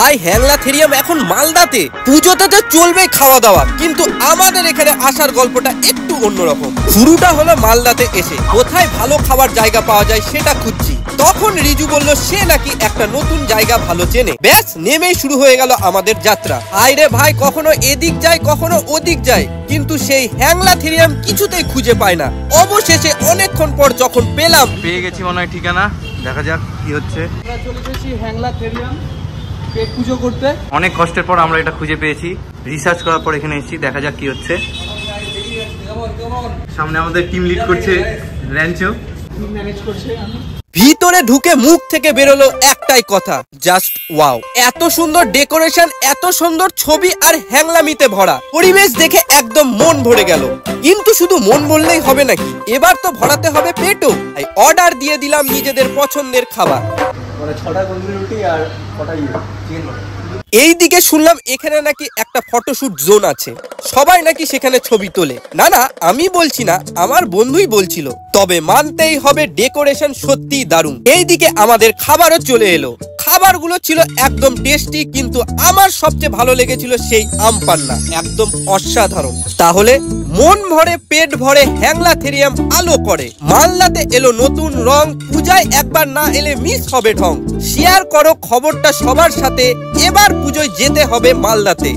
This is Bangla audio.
ভাই হ্যাংলাথেরিয়াম এখন মালদাতে, পুজোতে তো চলবে খাওয়া দাওয়া, কিন্তু আমাদের এখানে আসার গল্পটা একটু অন্যরকম। শুরুটা হলো মালদাতে এসে কোথায় ভালো খাবার জায়গা পাওয়া যায় সেটা খুঁজছি। তখন রিজু বলল সে নাকি একটা নতুন জায়গা ভালো চেনে। ব্যাস নেমেই শুরু হয়ে গেল আমাদের যাত্রা। আইরে ভাই, কখনো এদিক যায় কখনো ওদিক যায়, কিন্তু সেই হ্যাংলাথেরিয়াম কিছুতেই খুঁজে পায় না। অবশেষে অনেকক্ষণ পর যখন পেয়ে গেছি মনে হয় ঠিকানা, দেখা যাক কি হচ্ছে। আমরা চলে এসেছি হ্যাংলাথেরিয়াম পেট পুজো করতে। অনেক কষ্টের পর আমরা এটা খুঁজে পেয়েছি, রিসার্চ করার পর এখানে এসেছি, দেখা যাক কি হচ্ছে। সামনে আমাদের টিম লিড করছে র্যাঞ্চো, ম্যানেজ করছে। ভিতরে ঢুকে মুখ থেকে বেরোলো একটাই কথা, জাস্ট ওয়াও। এত সুন্দর ডেকোরেশন, এত সুন্দর ছবি আর হ্যাংলামিতে ভরা পরিবেশ দেখে একদম মন ভরে গেল। কিন্তু শুধু মন বললেই হবে নাকি, এবার তো ভরাতে হবে পেটও। তাই অর্ডার দিয়ে দিলাম নিজেদের পছন্দের খাবার। মানে 6টা তন্দুরি রুটি আর কটা চিকেন কষা। এইদিকে শুনলাম এখানে নাকি একটা ফটোশুট জোন আছে, সবাই নাকি সেখানে ছবি তোলে। না না, আমি বলছি না, আমার বন্ধুই বলছিল। তবে মানতেই হবে ডেকোরেশন সত্যি দারুণ। এইদিকে আমাদের খাবারও চলে এলো। খাবারগুলো ছিল একদম টেস্টি, কিন্তু আমার সবচেয়ে ভালো লেগেছিল সেই আম পান্না, একদম অসাধারণ। তাহলে মন ভরে পেট ভরে হ্যাংলাথেরিয়াম আলো করে। মালদাতে এলো নতুন রং, পূজায় একবার না এলে মিস হবে ঢং। শেয়ার করো খবরটা সবার সাথে, এবার পুজোয় যেতে হবে মালদাতে।